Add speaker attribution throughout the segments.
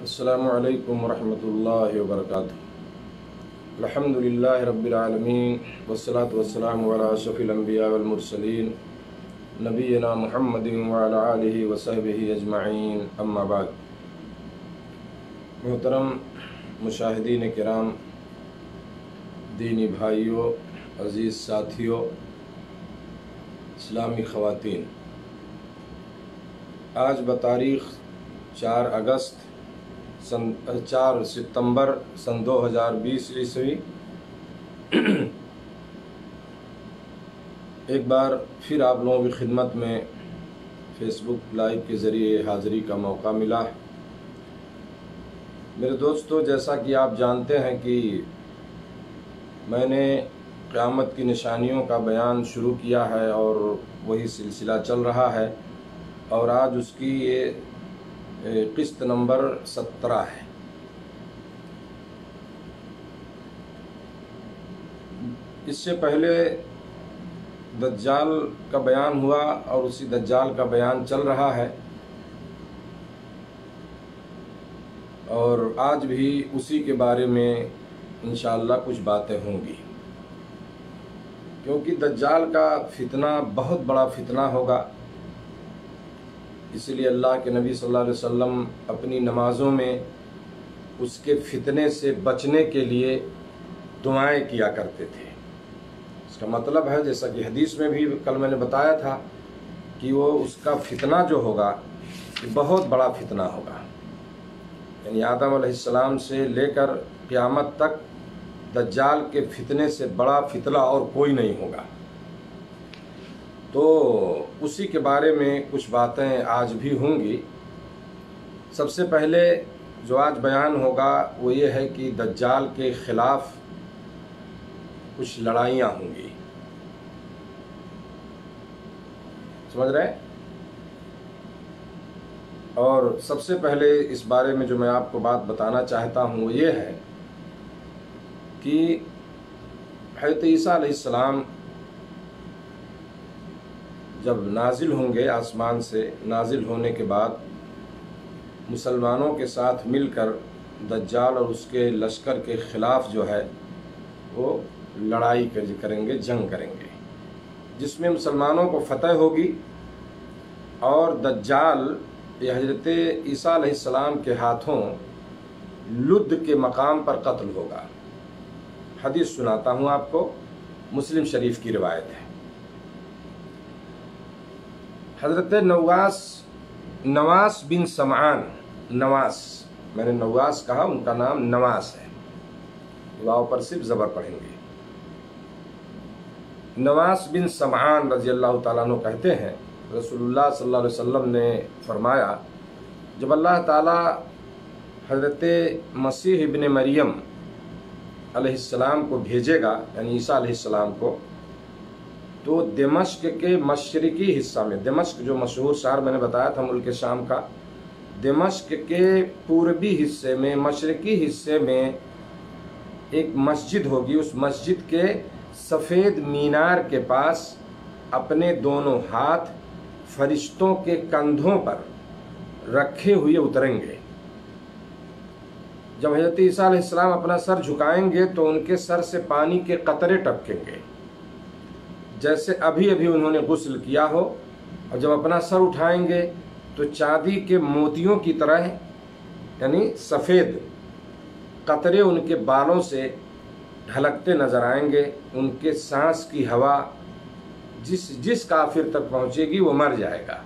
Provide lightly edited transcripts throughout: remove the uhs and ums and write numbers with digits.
Speaker 1: السلام علیکم ورحمۃ اللہ وبرکاتہ۔ الحمدللہ رب العالمین والصلاة والسلام علی اشرف الانبیاء والمرسلین نبینا محمد وعلی آلہ وصحبہ اجمعین، اما بعد۔ محترم مشاہدین کرام، دینی بھائیوں، عزیز ساتھیوں، اسلامی خواتین، آج بتاریخ 4 ستمبر سن 2020 عیسوی ایک بار پھر آپ لوگوں کی خدمت میں فیس بک لائیو کے ذریعے حاضری کا موقع ملا۔ میرے دوستو، جیسا کہ آپ جانتے ہیں کہ میں نے قیامت کی نشانیوں کا بیان شروع کیا ہے اور وہی سلسلہ چل رہا ہے، اور آج اس کی یہ قسط نمبر 17 ہے۔ اس سے پہلے دجال کا بیان ہوا اور اسی دجال کا بیان چل رہا ہے، اور آج بھی اسی کے بارے میں انشاءاللہ کچھ باتیں ہوں گی، کیونکہ دجال کا فتنہ بہت بڑا فتنہ ہوگا۔ اسی لیے اللہ کے نبی صلی اللہ علیہ وسلم اپنی نمازوں میں اس کے فتنے سے بچنے کے لیے دعائیں کیا کرتے تھے۔ اس کا مطلب ہے، جیسا کہ حدیث میں بھی کل میں نے بتایا تھا، کہ وہ اس کا فتنہ جو ہوگا یہ بہت بڑا فتنہ ہوگا، یعنی آدم علیہ السلام سے لے کر قیامت تک دجال کے فتنے سے بڑا فتنہ اور کوئی نہیں ہوگا۔ تو اسی کے بارے میں کچھ باتیں آج بھی ہوں گی۔ سب سے پہلے جو آج بیان ہوگا وہ یہ ہے کہ دجال کے خلاف کچھ لڑائیاں ہوں گی، سمجھ رہے ہیں؟ اور سب سے پہلے اس بارے میں جو میں آپ کو بات بتانا چاہتا ہوں وہ یہ ہے کہ حضرت عیسیٰ علیہ السلام جب نازل ہوں گے، آسمان سے نازل ہونے کے بعد مسلمانوں کے ساتھ مل کر دجال اور اس کے لشکر کے خلاف جو ہے وہ لڑائی کریں گے، جنگ کریں گے، جس میں مسلمانوں کو فتح ہوگی، اور دجال یہ حضرت عیسیٰ علیہ السلام کے ہاتھوں لد کے مقام پر قتل ہوگا۔ حدیث سناتا ہوں آپ کو، مسلم شریف کی روایت ہے۔ حضرت نواس بن سمعان، نواس، میں نے نواس کہا، ان کا نام نواس ہے، واو پر صرف زبر پڑھیں گے۔ نواس بن سمعان رضی اللہ تعالیٰ عنہ کہتے ہیں، رسول اللہ صلی اللہ علیہ وسلم نے فرمایا، جب اللہ تعالیٰ حضرت مسیح ابن مریم علیہ السلام کو بھیجے گا، یعنی عیسیٰ علیہ السلام کو، تو دمشق کے مشرقی حصہ میں، دمشق جو مشہور شہر میں نے بتایا تھا ملک شام کا، دمشق کے پوربی حصے میں، مشرقی حصے میں ایک مسجد ہوگی۔ اس مسجد کے سفید مینار کے پاس اپنے دونوں ہاتھ فرشتوں کے کندھوں پر رکھے ہوئے اتریں گے۔ جب حضرت عیسیٰ علیہ السلام اپنا سر جھکائیں گے تو ان کے سر سے پانی کے قطرے ٹپکیں گے، جیسے ابھی انہوں نے غسل کیا ہو، اور جب اپنا سر اٹھائیں گے تو چاندی کے موتیوں کی طرح، یعنی سفید قطرے ان کے بالوں سے ڈھلکتے نظر آئیں گے۔ ان کے سانس کی ہوا جس کافر تک پہنچے گی وہ مر جائے گا۔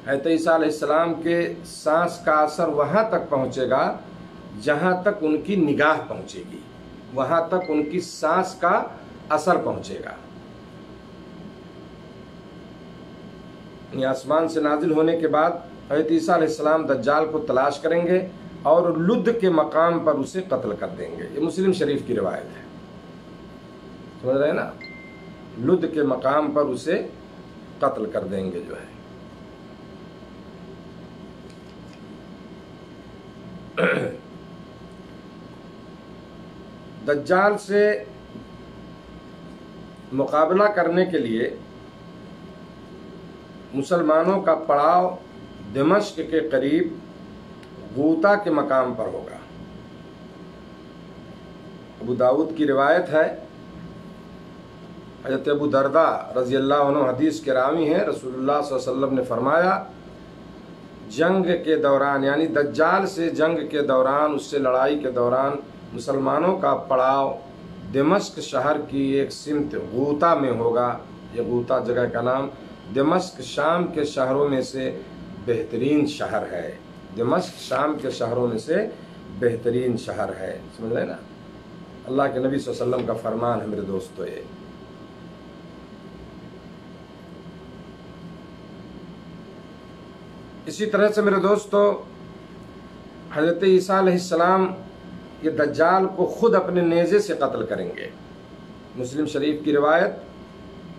Speaker 1: حضرت عیسیٰ علیہ السلام کے سانس کا اثر وہاں تک پہنچے گا جہاں تک ان کی نگاہ پہنچے گی، وہاں تک ان کی سانس کا اثر پہنچے گا۔ یہ آسمان سے نازل ہونے کے بعد حضرت عیسیٰ علیہ السلام دجال کو تلاش کریں گے اور لد کے مقام پر اسے قتل کر دیں گے۔ یہ مسلم شریف کی روایت ہے، سمجھ رہے ہیں نا؟ لد کے مقام پر اسے قتل کر دیں گے جو ہے۔ دجال سے مقابلہ کرنے کے لیے مسلمانوں کا پڑاؤ دمشق کے قریب غوطہ کے مقام پر ہوگا۔ ابو داؤد کی روایت ہے، حضرت ابو درداء رضی اللہ عنہ حدیث کے راوی ہیں، رسول اللہ صلی اللہ علیہ وسلم نے فرمایا جنگ کے دوران، یعنی دجال سے جنگ کے دوران، اس سے لڑائی کے دوران مسلمانوں کا پڑاؤ دمشق شہر کی ایک سمت غوطہ میں ہوگا۔ یہ غوطہ جگہ کا نام دمشق شام کے شہروں میں سے بہترین شہر ہے۔ دمشق شام کے شہروں میں سے بہترین شہر ہے، سمجھ رہے نا؟ اللہ کے نبی صلی اللہ علیہ وسلم کا فرمان ہے میرے دوستو۔ یہ اسی طرح سے میرے دوستو حضرت عیسیٰ علیہ السلام یہ دجال کو خود اپنے نیزے سے قتل کریں گے۔ مسلم شریف کی روایت،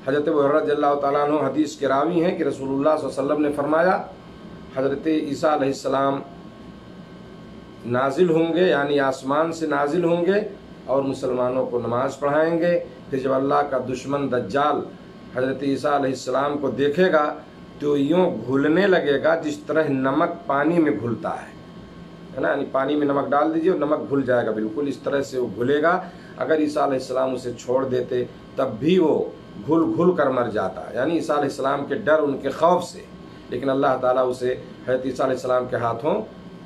Speaker 1: حضرت ابو ہریرہ رضی اللہ تعالیٰ عنہ حدیث کے راوی ہیں کہ رسول اللہ صلی اللہ علیہ وسلم نے فرمایا حضرت عیسیٰ علیہ السلام نازل ہوں گے، یعنی آسمان سے نازل ہوں گے اور مسلمانوں کو نماز پڑھائیں گے۔ پھر جب اللہ کا دشمن دجال حضرت عیسیٰ علیہ السلام کو دیکھے گا تو یوں گھلنے لگے گا جس طرح نمک پانی میں گھلتا ہے نا، یعنی پانی میں نمک ڈال دیجئے اور نمک گھل جائے گا، بالکل اس طرح سے وہ گھلے گا۔ اگر عیسیٰ علیہ السلام اسے چھوڑ دیتے تب بھی وہ گھل گھل کر مر جاتا، یعنی عیسیٰ علیہ السلام کے ڈر، ان کے خوف سے، لیکن اللہ تعالیٰ اسے حضرت عیسیٰ علیہ السلام کے ہاتھوں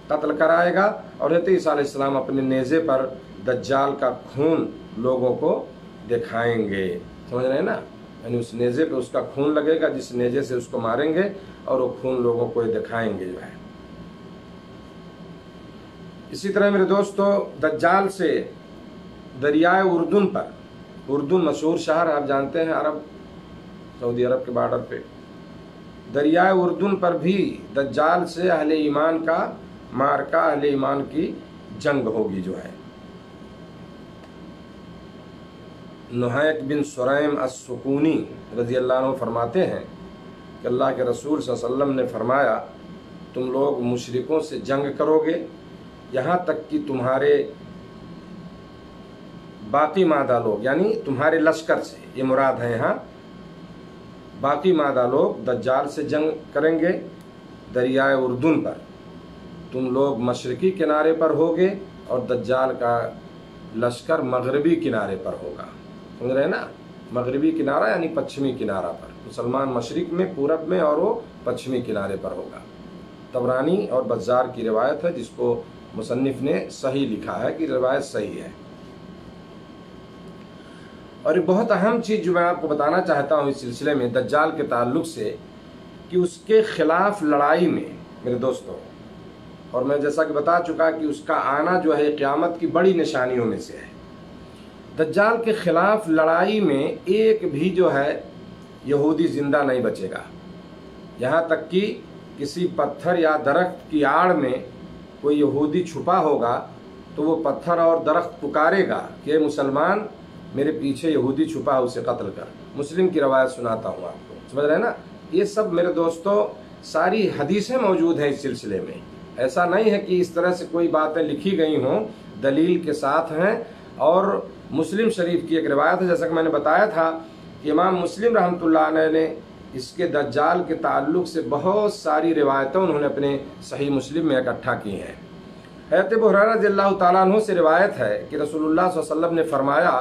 Speaker 1: قتل کرائے گا، اور حضرت عیسیٰ علیہ السلام اپنے نیزے پر دجال کا خون لوگوں کو دکھائیں گے، سمجھ رہے ہیں نا؟ یعنی اس نیزے پہ اس کا خون لگے گا جس نیزے سے اس کو ماریں گے، اور وہ خون لوگوں کو دکھائیں گے جو ہے۔ اسی طرح میرے دوستو دجال سے دریائے اردن پر، اردن مشہور شہر آپ جانتے ہیں، عرب، سعودی عرب کے بارڈر پہ، دریائے اردن پر بھی دجال سے اہل ایمان کا معرکہ، اہل ایمان کی جنگ ہوگی جو ہے۔ نحیق بن سریم السکونی رضی اللہ عنہ فرماتے ہیں کہ اللہ کے رسول صلی اللہ علیہ وسلم نے فرمایا تم لوگ مشرکوں سے جنگ کرو گے یہاں تک کہ تمہارے باقی مادہ لوگ، یعنی تمہارے لشکر سے، یہ مراد ہے یہاں، باقی مادہ لوگ دجال سے جنگ کریں گے دریائے اردن پر۔ تم لوگ مشرقی کنارے پر ہوگے اور دجال کا لشکر مغربی کنارے پر ہوگا، سمجھ رہے ہیں نا؟ مغربی کنارہ یعنی پچھمی کنارہ پر، مسلمان مشرق میں، پورب میں، اور وہ پچھمی کنارے پر ہوگا۔ طبرانی اور بزار کی روایت ہے جس کو مصنف نے صحیح لکھا ہے کہ روایت صحیح ہے۔ اور ایک بہت اہم چیز جو میں آپ کو بتانا چاہتا ہوں اس سلسلے میں دجال کے تعلق سے، کہ اس کے خلاف لڑائی میں میرے دوستوں، اور میں جیسا کہ بتا چکا کہ اس کا آنا جو ہے قیامت کی بڑی نشانیوں میں سے ہے، دجال کے خلاف لڑائی میں ایک بھی جو ہے یہودی زندہ نہیں بچے گا، یہاں تک کہ کسی پتھر یا درخت کی آڑ میں کوئی یہودی چھپا ہوگا تو وہ پتھر اور درخت پکارے گا کہ مسلمان میرے پیچھے یہودی چھپا ہے، اسے قتل کر۔ مسلم کی روایت سناتا ہوں آپ کو، سمجھ رہے ہیں نا؟ یہ سب میرے دوستو ساری حدیثیں موجود ہیں اس سلسلے میں، ایسا نہیں ہے کہ اس طرح سے کوئی باتیں لکھی گئی ہوں، دلیل کے ساتھ ہیں۔ اور مسلم شریف کی ایک روایت ہے، جیسا کہ میں نے بتایا تھا کہ امام مسلم رحمۃ اللہ علیہ نے اس کے دجال کے تعلق سے بہت ساری روایتیں انہوں نے اپنے صحیح مسلم میں اکٹھا کی ہیں۔ حضرت ابو ہریرہ رضی اللہ تعالیٰ عنہ سے روایت ہے کہ رسول اللہ صلی اللہ علیہ وسلم نے فرمایا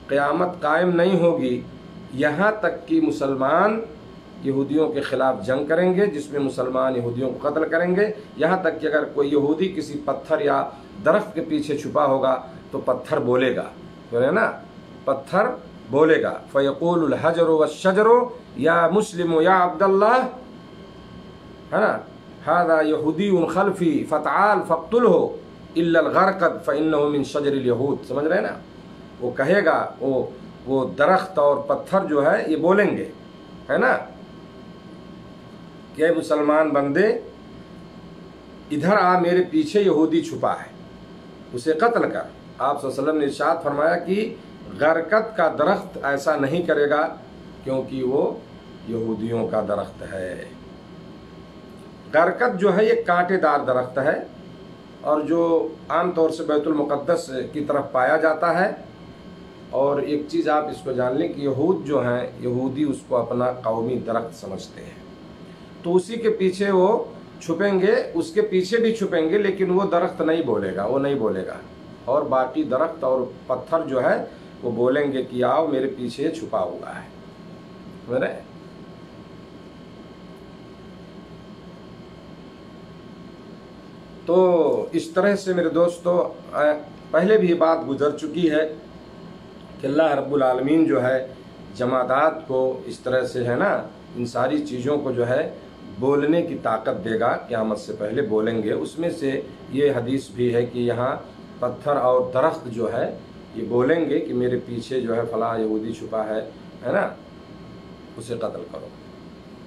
Speaker 1: قیامت قائم نہیں ہوگی یہاں تک کہ مسلمان یہودیوں کے خلاف جنگ کریں گے، جس میں مسلمان یہودیوں کو قتل کریں گے، یہاں تک کہ اگر کوئی یہودی کسی پتھر یا درخت کے پیچھے چھپا ہوگا تو پتھر بولے گا، جو ہے نا، پتھر بولے گا، فیقول الحجر والشجر یا مسلم یا عبداللہ، ہے نا، ھذا یہودی خلفی فتعال فاقتلہ الا الغرقد فانہ من شجر الیہود، سمجھ رہے ہیں نا؟ وہ کہے گا، وہ درخت اور پتھر جو ہے یہ بولیں گے، ہے نا، کہ مسلمان بندے ادھر آ، میرے پیچھے یہودی چھپا ہے، اسے قتل کر۔ آپ صلی اللہ علیہ وسلم نے ارشاد فرمایا کہ غرقد کا درخت ایسا نہیں کرے گا کیونکہ وہ یہودیوں کا درخت ہے۔ غرقد جو ہے یہ کانٹے دار درخت ہے اور جو عام طور سے بیت المقدس کی طرف پایا جاتا ہے۔ اور ایک چیز آپ اس کو جان لیں کہ یہود جو ہیں، یہودی اس کو اپنا قومی درخت سمجھتے ہیں، تو اسی کے پیچھے وہ چھپیں گے، اس کے پیچھے بھی چھپیں گے، لیکن وہ درخت نہیں بولے گا، وہ نہیں بولے گا، اور باقی درخت اور پتھر جو ہے وہ بولیں گے کہ آؤ میرے پیچھے چھپا ہوا ہے. میرے تو اس طرح سے میرے دوستو پہلے بھی بات گزر چکی ہے کہ اللہ رب العالمین جو ہے جمادات کو اس طرح سے ہے نا ان ساری چیزوں کو جو ہے بولنے کی طاقت دے گا، قیامت سے پہلے بولیں گے. اس میں سے یہ حدیث بھی ہے کہ یہاں پتھر اور درخت جو ہے یہ بولیں گے کہ میرے پیچھے جو ہے فلاں یہودی چھپا ہے نا، اسے قتل کرو.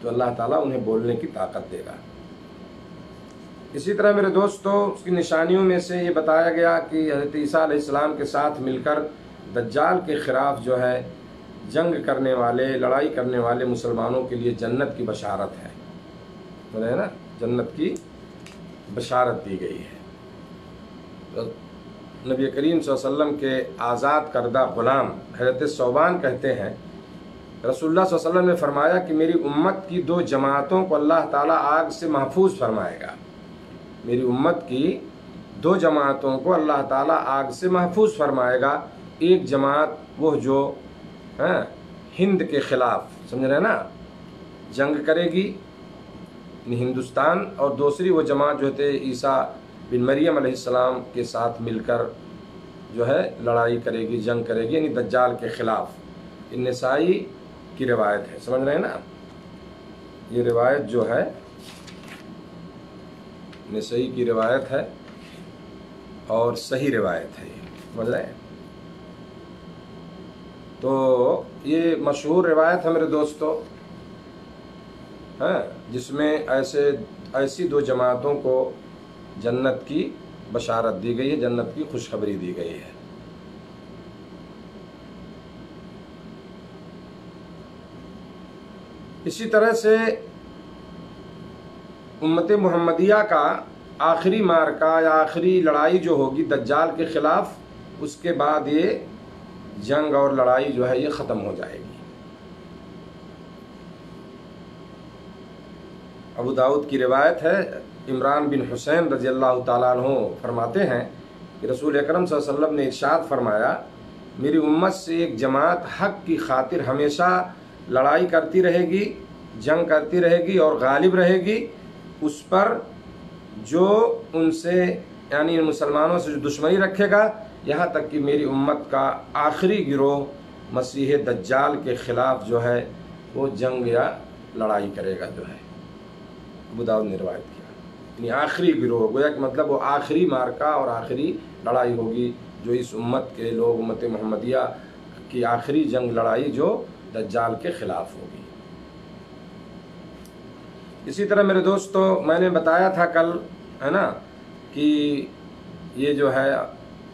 Speaker 1: تو اللہ تعالیٰ انہیں بولنے کی طاقت دے گا. اسی طرح میرے دوستو اس کی نشانیوں میں سے یہ بتایا گیا کہ حضرت عیسیٰ علیہ السلام کے ساتھ مل کر دجال کے خلاف جو ہے جنگ کرنے والے، لڑائی کرنے والے مسلمانوں کے لیے جنت کی بشارت ہے نا، جنت کی بشارت دی گئی ہے. نبی کریم صلی اللہ علیہ وسلم کے آزاد کردہ غلام حضرت ثوبان کہتے ہیں رسول اللہ صلی اللہ علیہ وسلم نے فرمایا کہ میری امت کی 2 جماعتوں کو اللہ تعالیٰ آگ سے محفوظ فرمائے گا. میری امت کی 2 جماعتوں کو اللہ تعالیٰ آگ سے محفوظ فرمائے گا. ایک جماعت وہ جو ہند کے خلاف سمجھ رہے ہیں نا جنگ کرے گی ہندوستان، اور دوسری وہ جماعت جو تھے عیسیٰ بن مریم علیہ السلام کے ساتھ مل کر جو ہے لڑائی کرے گی، جنگ کرے گی، یعنی دجال کے خلاف. یہ نسائی کی روایت ہے، سمجھ رہے ہیں نا، یہ روایت جو ہے نسائی کی روایت ہے اور صحیح روایت ہے، یہ سمجھ رہے ہیں. تو یہ مشہور روایت ہے میرے دوستو جس میں ایسی 2 جماعتوں کو جنت کی بشارت دی گئی ہے، جنت کی خوشخبری دی گئی ہے. اسی طرح سے امت محمدیہ کا آخری معرکہ یا آخری لڑائی جو ہوگی دجال کے خلاف، اس کے بعد یہ جنگ اور لڑائی جو ہے یہ ختم ہو جائے گی. ابو داؤد کی روایت ہے، عمران بن حسین رضی اللہ تعالیٰ عنہ فرماتے ہیں کہ رسول اکرم صلی اللہ علیہ وسلم نے ارشاد فرمایا میری امت سے ایک جماعت حق کی خاطر ہمیشہ لڑائی کرتی رہے گی، جنگ کرتی رہے گی اور غالب رہے گی اس پر جو ان سے یعنی مسلمانوں سے جو دشمنی رکھے گا، یہاں تک کہ میری امت کا آخری گروہ مسیح دجال کے خلاف جو ہے وہ جنگ یا لڑائی کرے گا جو ہے. ابو داؤد نے روایت کیا، یعنی آخری گروہ، گویا کہ مطلب وہ آخری مارکہ اور آخری لڑائی ہوگی جو اس امت کے لوگ، امت محمدیہ کی آخری جنگ لڑائی جو دجال کے خلاف ہوگی. اسی طرح میرے دوستو میں نے بتایا تھا کل ہے نا کہ یہ جو ہے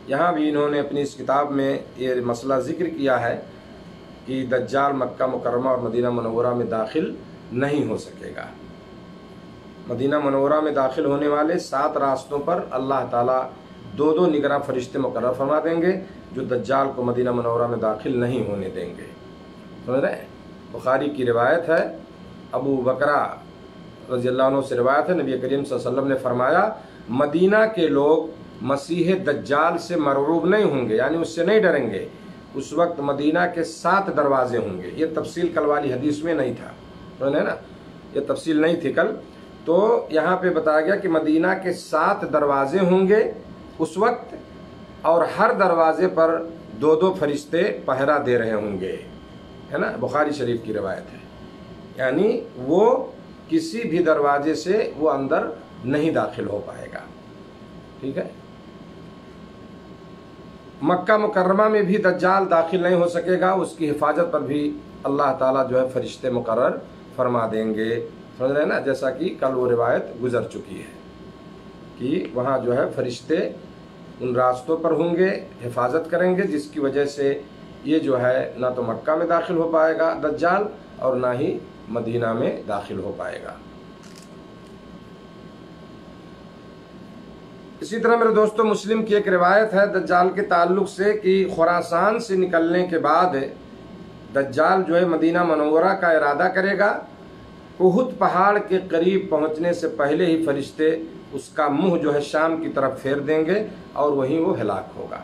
Speaker 1: یہاں بھی انہوں نے اپنی اس کتاب میں یہ مسئلہ ذکر کیا ہے کہ دجال مکہ مکرمہ اور مدینہ منورہ میں داخل نہیں ہو سکے گا. مدینہ منورہ میں داخل ہونے والے 7 راستوں پر اللہ تعالیٰ 2 نگراں فرشتے مقرر فرما دیں گے جو دجال کو مدینہ منورہ میں داخل نہیں ہونے دیں گے. سمجھ رہے ہیں؟ بخاری کی روایت ہے، ابو بکرہ رضی اللہ عنہ سے روایت ہے، نبی کریم صلی اللہ علیہ وسلم نے فرمایا مدینہ کے لوگ مسیح دجال سے مرعوب نہیں ہوں گے، یعنی اس سے نہیں ڈریں گے. اس وقت مدینہ کے 7 دروازے ہوں گے. یہ تفصیل کل والی حدیث میں نہیں تھا، سمجھ رہے نا، یہ تفصیل نہیں تھی کل. تو یہاں پہ بتایا گیا کہ مدینہ کے 7 دروازے ہوں گے اس وقت، اور ہر دروازے پر 2 فرشتے پہرا دے رہے ہوں گے، ہے نا، بخاری شریف کی روایت ہے. یعنی وہ کسی بھی دروازے سے وہ اندر نہیں داخل ہو پائے گا. ٹھیک ہے. مکہ مکرمہ میں بھی دجال داخل نہیں ہو سکے گا، اس کی حفاظت پر بھی اللہ تعالیٰ جو ہے فرشتے مقرر فرما دیں گے. سمجھ رہے ہیں نا، جیسا کہ کل وہ روایت گزر چکی ہے کہ وہاں جو ہے فرشتے ان راستوں پر ہوں گے، حفاظت کریں گے، جس کی وجہ سے یہ جو ہے نہ تو مکہ میں داخل ہو پائے گا دجال اور نہ ہی مدینہ میں داخل ہو پائے گا. اسی طرح میرے دوستو مسلم کی ایک روایت ہے دجال کے تعلق سے کہ خراسان سے نکلنے کے بعد دجال جو ہے مدینہ منورہ کا ارادہ کرے گا احد پہاڑ کے قریب پہنچنے سے پہلے ہی فرشتے اس کا منہ جو ہے شام کی طرف پھیر دیں گے اور وہیں وہ ہلاک ہوگا،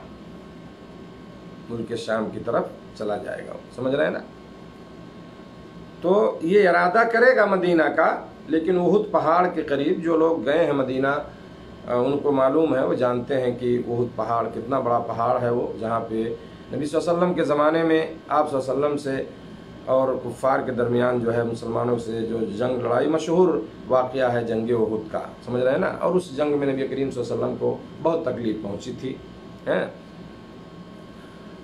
Speaker 1: ملک شام کی طرف چلا جائے گا. سمجھ رہے ہیں نا؟ تو یہ ارادہ کرے گا مدینہ کا، لیکن احد پہاڑ کے قریب جو لوگ گئے ہیں مدینہ ان کو معلوم ہے، وہ جانتے ہیں کہ احد پہاڑ کتنا بڑا پہاڑ ہے، وہ جہاں پہ نبی صلی اللہ علیہ وسلم کے زمانے میں آپ صلی اللہ علیہ وسلم سے اور کفار کے درمیان جو ہے مسلمانوں سے جو جنگ لڑائی مشہور واقعہ ہے جنگ احد کا. سمجھ رہے ہیں نا؟ اور اس جنگ میں نبی کریم صلی اللہ علیہ وسلم کو بہت تکلیف پہنچی تھی.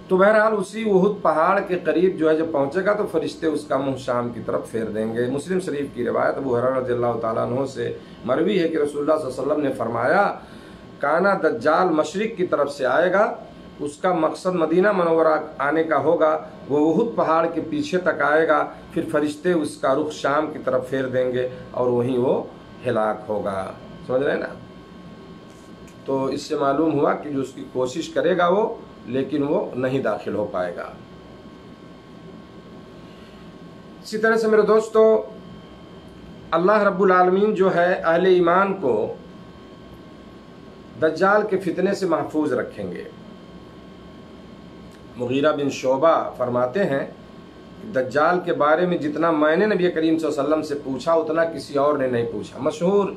Speaker 1: تو بہرحال اسی احد پہاڑ کے قریب جو ہے جب پہنچے گا تو فرشتے اس کا منہ شام کی طرف پھیر دیں گے. مسلم شریف کی روایت ابو ہریرہ رضی اللہ تعالیٰ عنہ سے مروی ہے کہ رسول اللہ صلی اللہ علیہ وسلم نے فرمایا، کانا دجال مشرق کی طرف سے آئے گا، اس کا مقصد مدینہ منورہ آنے کا ہوگا، وہ احد پہاڑ کے پیچھے تک آئے گا، پھر فرشتے اس کا رخ شام کی طرف پھیر دیں گے اور وہیں وہ ہلاک ہوگا. سمجھ رہے ہیں نا؟ تو اس سے معلوم ہوا کہ جو اس کی کوشش کرے گا وہ، لیکن وہ نہیں داخل ہو پائے گا. اسی طرح سے میرے دوستو، اللہ رب العالمین جو ہے اہل ایمان کو دجال کے فتنے سے محفوظ رکھیں گے. مغیرہ بن شعبہ فرماتے ہیں کہ دجال کے بارے میں جتنا میں نے نبی کریم صلی اللہ علیہ وسلم سے پوچھا اتنا کسی اور نے نہیں پوچھا. مشہور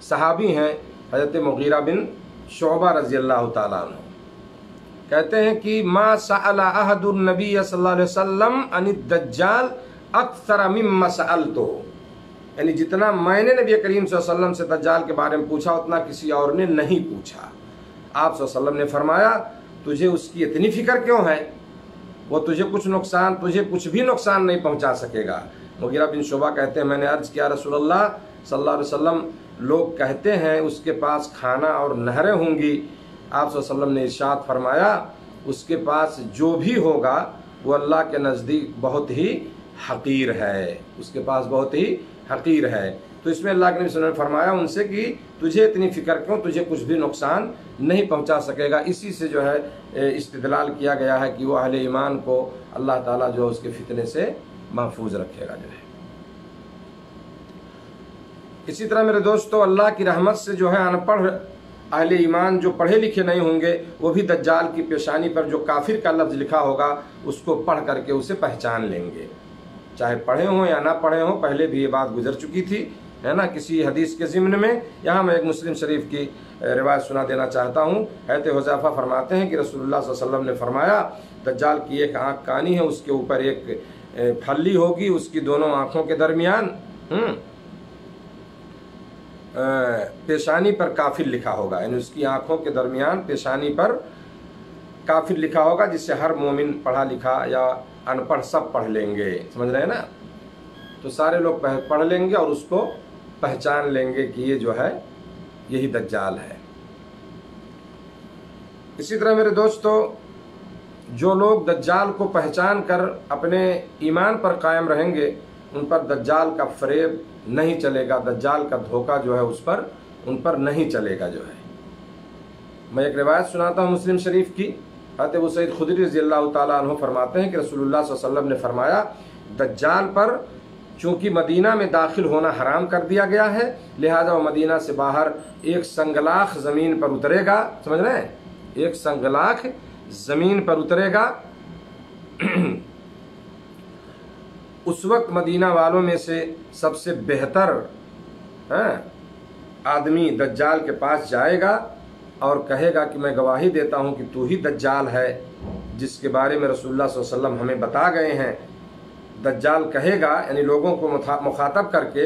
Speaker 1: صحابی ہیں حضرت مغیرہ بن شعبہ رضی اللہ تعالیٰ عنہ. کہتے ہیں کہ ما سأل احد النبی صلی اللہ علیہ وسلم عن الدجال اکثر مما سألتو، یعنی جتنا میں نے نبی کریم صلی اللہ علیہ وسلم سے دجال کے بارے میں پوچھا اتنا کسی اور نے نہیں پوچھا. آپ صلی اللہ علیہ وسلم نے فرمایا، تجھے اس کی اتنی فکر کیوں ہے؟ وہ تجھے کچھ بھی نقصان نہیں پہنچا سکے گا. مغیرہ بن شعبہ کہتے ہیں میں نے عرض کیا رسول اللہ صلی اللہ علیہ وسلم، لوگ کہتے ہیں اس کے پاس کھانا اور نہریں ہوں گی. آپ صلی اللہ علیہ وسلم نے ارشاد فرمایا، اس کے پاس جو بھی ہوگا وہ اللہ کے نزدیک بہت ہی حقیر ہے، اس کے پاس بہت ہی حقیر ہے. تو اس میں اللہ کے نبی صلی اللہ علیہ وسلم نے فرمایا ان سے کہ تجھے اتنی فکر کیوں، تجھے کچھ بھی نقصان نہیں پہنچا سکے گا. اسی سے جو ہے استدلال کیا گیا ہے کہ وہ اہل ایمان کو اللہ تعالیٰ جو اس کے فتنے سے محفوظ رکھے گا. جو ہے اسی طرح میرے دوستو، اللہ کی رحمت سے جو ہے ان پڑھ اہل ایمان جو پڑھے لکھے نہیں ہوں گے وہ بھی دجال کی پیشانی پر جو کافر کا لفظ لکھا ہوگا اس کو پڑھ کر کے اسے پہچان لیں گے، چاہے پڑھے ہوں یا نہ پڑھے ہوں. پہلے بھی یہ بات گزر چکی تھی، ہے نا، کسی حدیث کے ضمن میں. یہاں میں ایک مسلم شریف کی روایت سنا دینا چاہتا ہوں. حضرت حذیفہ فرماتے ہیں کہ رسول اللہ صلی اللہ علیہ وسلم نے فرمایا، دجال کی ایک آنکھ کانی ہے، اس کے اوپر ایک پھلی ہوگی، اس کی دونوں آنکھوں کے درمیان پیشانی پر کافر لکھا ہوگا، یعنی اس کی آنکھوں کے درمیان پیشانی پر کافر لکھا ہوگا، جس سے ہر مومن پڑھا لکھا یا ان پڑھ سب پڑھ لیں گے. سمجھ رہے ہیں نا؟ تو سارے لوگ پڑھ لیں گے اور اس کو پہچان لیں گے کہ یہ جو ہے یہی دجال ہے. اسی طرح میرے دوستو، جو لوگ دجال کو پہچان کر اپنے ایمان پر قائم رہیں گے ان پر دجال کا فریب نہیں چلے گا، دجال کا دھوکہ جو ہے اس پر ان پر نہیں چلے گا. جو ہے میں ایک روایت سناتا ہوں مسلم شریف کی. حضرت ابو سعید خدری رضی اللہ تعالیٰ عنہ فرماتے ہیں کہ رسول اللہ صلی اللہ علیہ وسلم نے فرمایا، دجال پر چونکہ مدینہ میں داخل ہونا حرام کر دیا گیا ہے، لہذا وہ مدینہ سے باہر ایک سنگلاخ زمین پر اترے گا. سمجھ رہے ہیں؟ ایک سنگلاخ زمین پر اترے گا. اس وقت مدینہ والوں میں سے سب سے بہتر آدمی دجال کے پاس جائے گا اور کہے گا کہ میں گواہی دیتا ہوں کہ تو ہی دجال ہے جس کے بارے میں رسول اللہ صلی اللہ علیہ وسلم ہمیں بتا گئے ہیں. دجال کہے گا، یعنی لوگوں کو مخاطب کر کے،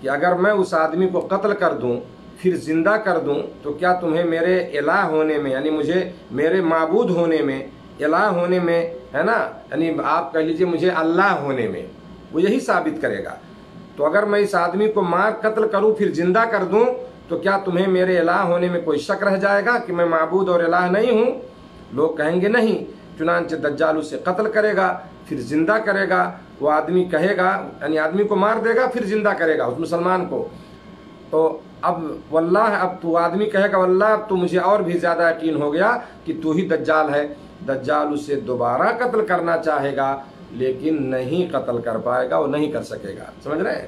Speaker 1: کہ اگر میں اس آدمی کو قتل کر دوں پھر زندہ کر دوں تو کیا تمہیں میرے الہ ہونے میں، یعنی مجھے میرے معبود ہونے میں، الہ ہونے میں، ہے نا، یعنی آپ کہہ لیجئے مجھے اللہ ہونے میں، وہ یہی ثابت کرے گا. تو اگر میں اس آدمی کو مار قتل کروں پھر زندہ کر دوں تو کیا تمہیں میرے الہ ہونے میں کوئی شک رہ جائے گا کہ میں معبود اور الہ نہیں ہوں؟ لوگ کہیں گے نہیں. چنانچہ دجال اسے قتل کرے گا پھر زندہ کرے گا. وہ آدمی کہے گا، یعنی آدمی کو مار دے گا پھر زندہ کرے گا اس مسلمان کو. تو اب واللہ، اب تو آدمی کہے گا واللہ اب تو مجھے اور بھی زیادہ یقین ہو گیا کہ تو ہی دجال ہے. دجال اسے دوبارہ قتل کرنا چاہے گا لیکن نہیں قتل کر پائے گا، وہ نہیں کر سکے گا. سمجھ رہے ہیں؟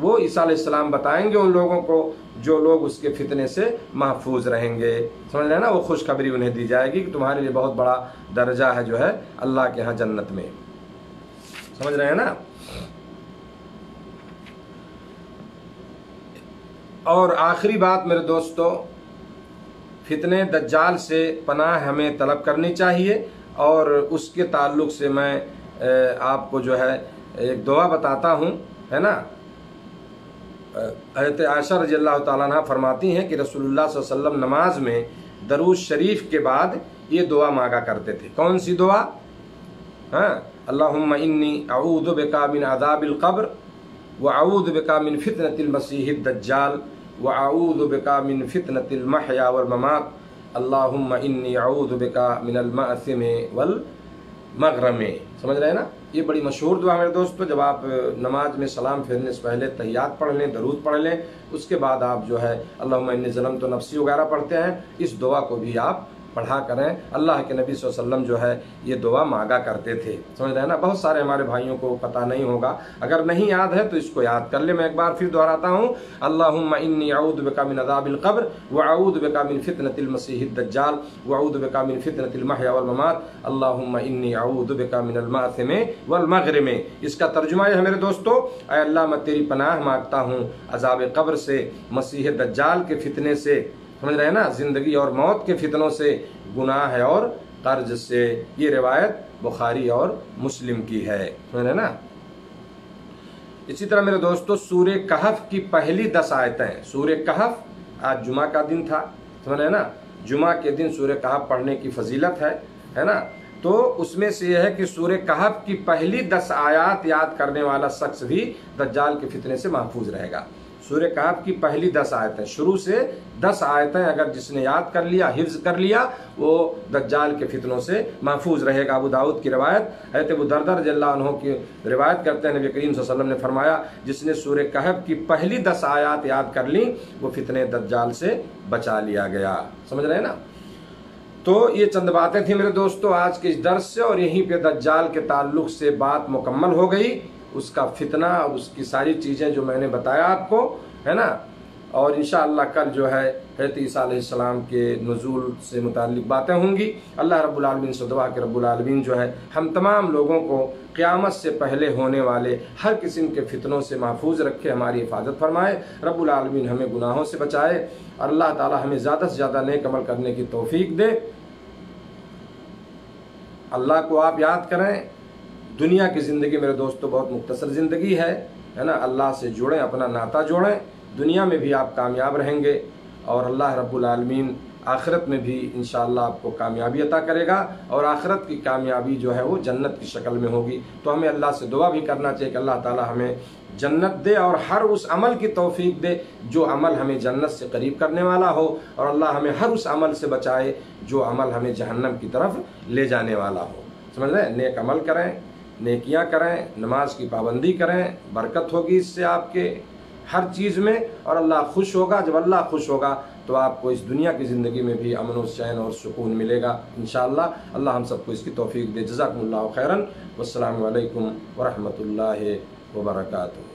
Speaker 1: وہ عیسیٰ علیہ السلام بتائیں گے ان لوگوں کو جو لوگ اس کے فتنے سے محفوظ رہیں گے. سمجھ رہے ہیں نا؟ وہ خوشخبری انہیں دی جائے گی کہ تمہارے لیے بہت بڑا درجہ ہے جو ہے اللہ کے ہاں جنت میں. سمجھ رہے ہیں نا؟ اور آخری بات میرے دوستو، فتنے دجال سے پناہ ہمیں طلب کرنی چاہیے. اور اس کے تعلق سے میں آپ کو جو ہے ایک دعا بتاتا ہوں، ہے نا. حضرت عائشہ رضی اللہ تعالیٰ عنہ فرماتی ہیں کہ رسول اللہ صلی اللہ علیہ وسلم نماز میں درود شریف کے بعد یہ دعا مانگا کرتے تھے. کون سی دعا؟ ہاں، اللہم انی اعوذ بکا من عذاب القبر واعوذ بکا من فتنة المسیح الدجال واعوذ بکا من فتنة المحیا والممات اللہم انی اعوذ بکا من المأثم والمغرم. سمجھ رہے ہیں نا؟ یہ بڑی مشہور دعا میرے دوستو. جب آپ نماز میں سلام پھیرنے سے پہلے تحیات پڑھ لیں، درود پڑھ لیں، اس کے بعد آپ جو ہے اللہم انی ظلمت نفسی وغیرہ پڑھتے ہیں، اس دعا کو بھی آپ پڑھا کریں. اللہ کے نبی صلی اللہ علیہ وسلم جو ہے یہ دعا مانگا کرتے تھے. سمجھ رہے ہیں نا؟ بہت سارے ہمارے بھائیوں کو پتہ نہیں ہوگا، اگر نہیں یاد ہے تو اس کو یاد کر لیں. میں ایک بار پھر دہراتا ہوں، اللہم انی اعوذ بکا من عذاب القبر واعوذ بکا من فتنة المسیح الدجال واعوذ بکا من فتنة المحیا والممات اللہم انی اعوذ بکا من المأثم والمغرم. اس کا ترجمہ یہ ہے میرے دوستو، اے اللہ میں تیری پناہ مانگتا ہوں عذاب قبر سے، مسیح دجال کے فتنے سے، سمجھ رہے ہیں نا، زندگی اور موت کے فتنوں سے، گناہ اور قرض سے. یہ روایت بخاری اور مسلم کی ہے. سمجھ رہے ہیں نا؟ اسی طرح میرے دوستو سورہ کہف کی پہلی 10 آیتیں، سورہ کہف، آج جمعہ کا دن تھا، سمجھ رہے ہیں نا؟ جمعہ کے دن سورہ کہف پڑھنے کی فضیلت ہے نا؟ تو اس میں سے یہ ہے کہ سورہ کہف کی پہلی 10 آیات یاد کرنے والا شخص بھی دجال کے فتنے سے محفوظ رہے گا. سورہ کہف کی پہلی 10 آیتیں، شروع سے 10 آیتیں اگر جس نے یاد کر لیا، حفظ کر لیا، وہ دجال کے فتنوں سے محفوظ رہے گا. ابو داؤد کی روایت، حضرت ابو دردہ رضی اللہ عنہ کی روایت کرتے ہیں، نبی کریم صلی اللہ علیہ وسلم نے فرمایا جس نے سورہ کہف کی پہلی 10 آیات یاد کر لی وہ فتنے دجال سے بچا لیا گیا. سمجھ رہے ہیں نا؟ تو یہ چند باتیں تھیں میرے دوستو آج کے اس درس سے، اور یہیں پہ دجال کے تعلق سے بات مکمل ہو گئی. اس کا فتنہ اور اس کی ساری چیزیں جو میں نے بتایا آپ کو، ہے نا. اور انشاءاللہ کل جو ہے حضرت عیسیٰ علیہ السلام کے نزول سے متعلق باتیں ہوں گی. اللہ رب العالمین سے دعا کہ رب العالمین جو ہے ہم تمام لوگوں کو قیامت سے پہلے ہونے والے ہر قسم کے فتنوں سے محفوظ رکھے، ہماری حفاظت فرمائے. رب العالمین ہمیں گناہوں سے بچائے، اور اللہ تعالی ہمیں زیادہ سے زیادہ نیک عمل کرنے کی توفیق دے. اللہ کو آپ یاد کریں. دنیا کی زندگی میرے دوستو بہت مختصر زندگی ہے نا. اللہ سے جڑیں، اپنا ناطہ جوڑیں، دنیا میں بھی آپ کامیاب رہیں گے، اور اللہ رب العالمین آخرت میں بھی انشاءاللہ آپ کو کامیابی عطا کرے گا. اور آخرت کی کامیابی جو ہے وہ جنت کی شکل میں ہوگی. تو ہمیں اللہ سے دعا بھی کرنا چاہیے کہ اللہ تعالی ہمیں جنت دے، اور ہر اس عمل کی توفیق دے جو عمل ہمیں جنت سے قریب کرنے والا ہو، اور اللہ ہمیں ہر اس عمل سے بچائے جو عمل ہمیں جہنم کی طرف لے جانے والا ہو. سمجھ رہے ہیں؟ نیک عمل کریں، نیکیاں کریں، نماز کی پابندی کریں، برکت ہوگی اس سے آپ کے ہر چیز میں، اور اللہ خوش ہوگا. جب اللہ خوش ہوگا تو آپ کو اس دنیا کی زندگی میں بھی امن و چین اور سکون ملے گا انشاءاللہ. اللہ ہم سب کو اس کی توفیق دے. جزاکم اللہ خیرا، والسلام علیکم ورحمۃ اللہ وبرکاتہ.